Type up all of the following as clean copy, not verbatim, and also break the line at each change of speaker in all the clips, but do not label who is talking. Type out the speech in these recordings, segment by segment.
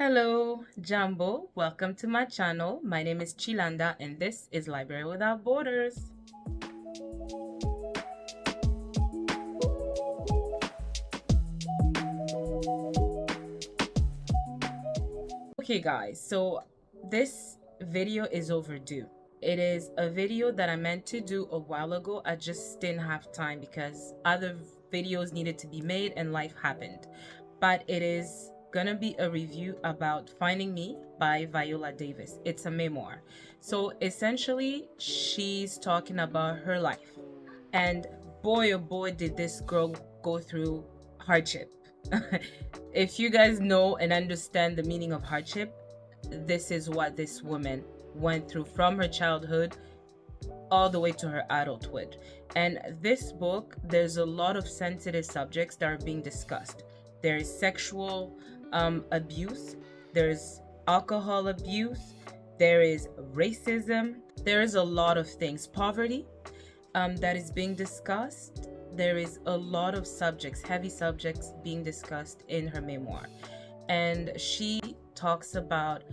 Hello, Jumbo. Welcome to my channel. My name is Chilanda and this is Library Without Borders. Okay guys, so this video is overdue. It is a video that I meant to do a while ago. I just didn't have time because other videos needed to be made and life happened. But it is gonna be a review about Finding Me by Viola Davis. It's a memoir. So essentially, she's talking about her life. And boy, oh boy, did this girl go through hardship. If you guys know and understand the meaning of hardship, this is what this woman went through from her childhood all the way to her adulthood. And this book, there's a lot of sensitive subjects that are being discussed. There is sexual abuse, there's alcohol abuse, there is racism, there is a lot of things, poverty that is being discussed. There is a lot of subjects, heavy subjects being discussed in her memoir. And she talks about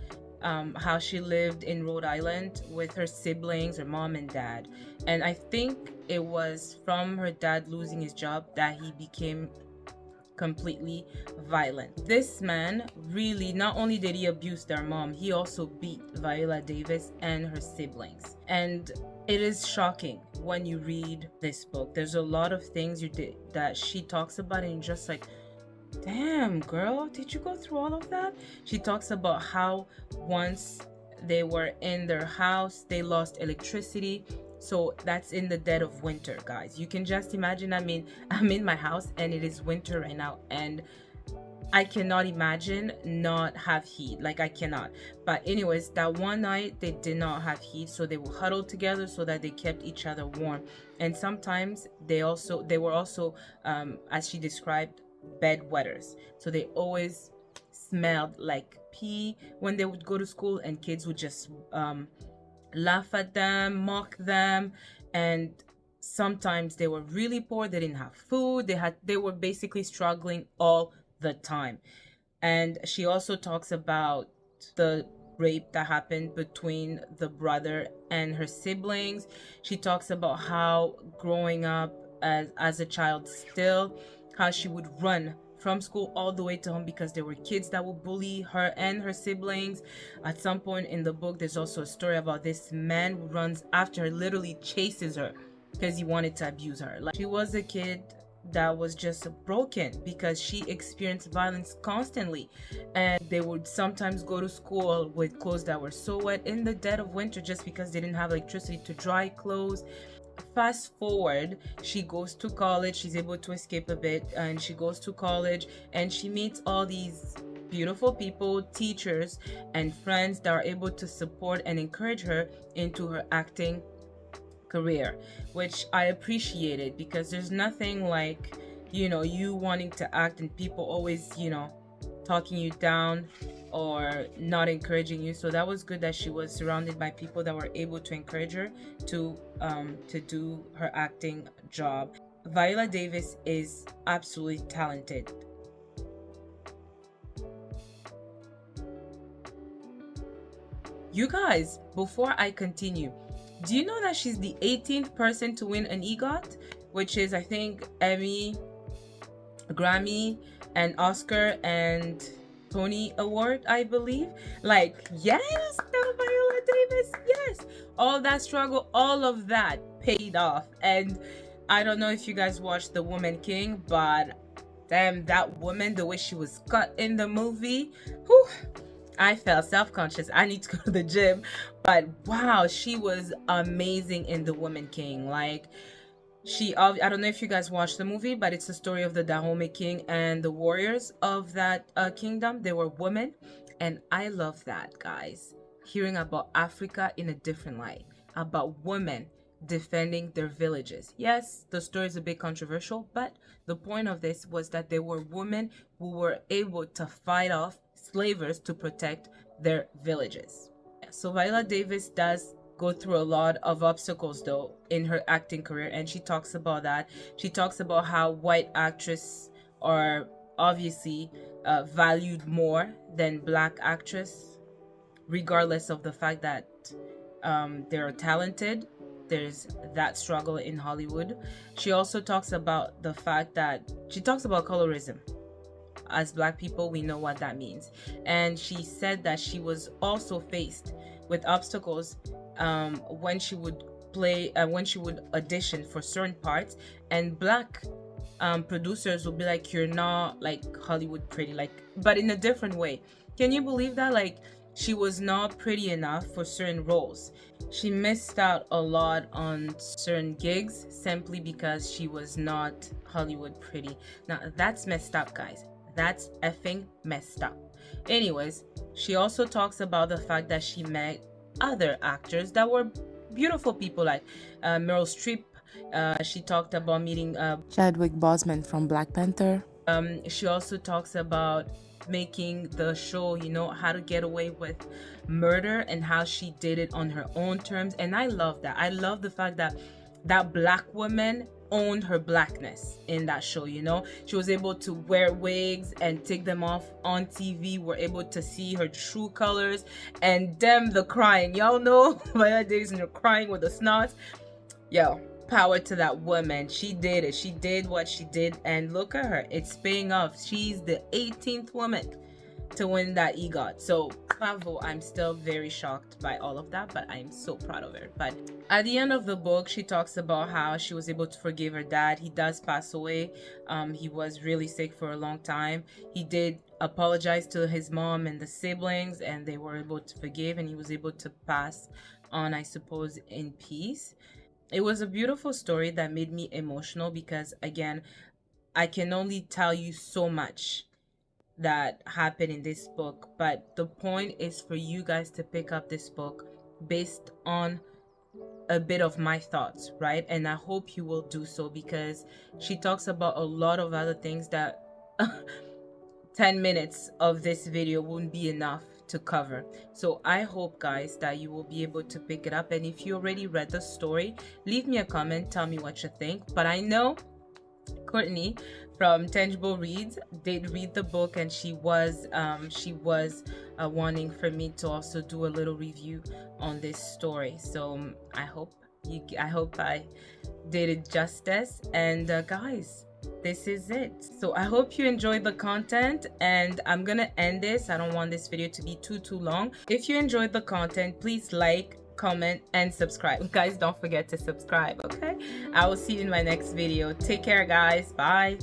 how she lived in Rhode Island with her siblings, her mom and dad. And I think it was from her dad losing his job that he became completely violent. This man really, not only did he abuse their mom, he also beat Viola Davis and her siblings. And it is shocking when you read this book. There's a lot of things that she talks about and you're just like, damn girl, did you go through all of that? She talks about how once they were in their house, they lost electricity. So that's in the dead of winter, guys. You can just imagine. I mean, I'm in my house and it is winter right now, and I cannot imagine not have heat. Like, I cannot. But anyways, that one night they did not have heat, so they were huddled together so that they kept each other warm. And sometimes they were also as she described, bedwetters. So they always smelled like pee when they would go to school, and kids would just laugh at them, mock them. And sometimes they were really poor, they didn't have food, they were basically struggling all the time. And she also talks about the rape that happened between the brother and her siblings. She talks about how growing up as a child still, how she would run from school all the way to home because there were kids that would bully her and her siblings. At some point in the book, there's also a story about this man who runs after her, literally chases her because he wanted to abuse her. Like, she was a kid that was just broken because she experienced violence constantly, and they would sometimes go to school with clothes that were so wet in the dead of winter just because they didn't have electricity to dry clothes. Fast forward, she goes to college, she's able to escape a bit, and she goes to college and she meets all these beautiful people, teachers and friends that are able to support and encourage her into her acting career, which I appreciated, because there's nothing like, you wanting to act and people always, talking you down or not encouraging you. So that was good that she was surrounded by people that were able to encourage her to do her acting job. Viola Davis is absolutely talented. You guys, before I continue, do you know that she's the 18th person to win an EGOT, which is, I think, Emmy, Grammy and Oscar and Tony Award, I believe? Like, yes, Viola Davis, yes. All that struggle, all of that paid off. And I don't know if you guys watched The Woman King, but damn, that woman, the way she was cut in the movie, whew, I felt self-conscious. I need to go to the gym. But wow, she was amazing in The Woman King. Like, I don't know if you guys watched the movie, but it's the story of the Dahomey king and the warriors of that kingdom. They were women, and I love that, guys. Hearing about Africa in a different light, about women defending their villages. Yes, the story is a bit controversial, but the point of this was that there were women who were able to fight off slavers to protect their villages. So Viola Davis does go through a lot of obstacles though in her acting career, and she talks about that. She talks about how white actresses are obviously valued more than black actress, regardless of the fact that they're talented. There's that struggle in Hollywood. She also talks about the fact that she talks about colorism. As black people, we know what that means. And she said that she was also faced with obstacles when she would audition for certain parts, and black producers will be like, you're not like Hollywood pretty, like, but in a different way. Can you believe that? Like, she was not pretty enough for certain roles. She missed out a lot on certain gigs simply because she was not Hollywood pretty. Now that's messed up, guys. That's effing messed up. Anyways, she also talks about the fact that she met other actors that were beautiful people, like Meryl Streep. She talked about meeting
Chadwick Boseman from Black Panther.
She also talks about making the show, you know, How to Get Away with Murder, and how she did it on her own terms. And I love that. I love the fact that that black woman owned her blackness in that show. You know, she was able to wear wigs and take them off on TV. We're able to see her true colors. And them, the crying, y'all know my days when you're crying with the snots. Yo, power to that woman. She did it. She did what she did, and look at her, it's paying off. She's the 18th woman to win that EGOT. So bravo. I'm still very shocked by all of that, but I'm so proud of her. But at the end of the book, she talks about how she was able to forgive her dad. He does pass away. He was really sick for a long time. He did apologize to his mom and the siblings, and they were able to forgive, and he was able to pass on, I suppose, in peace. It was a beautiful story that made me emotional because, again, I can only tell you so much that happened in this book, but the point is for you guys to pick up this book based on a bit of my thoughts, right? And I hope you will do so, because she talks about a lot of other things that 10 minutes of this video wouldn't be enough to cover. So I hope, guys, that you will be able to pick it up. And if you already read the story, leave me a comment, tell me what you think. But I know Courtney from Tangible Reads did read the book, and she was wanting for me to also do a little review on this story. So I hope I did it justice. And guys, this is it. So I hope you enjoyed the content, and I'm gonna end this. I don't want this video to be too long. If you enjoyed the content, please like, comment, and subscribe. Guys, don't forget to subscribe, okay? I will see you in my next video. Take care, guys. Bye.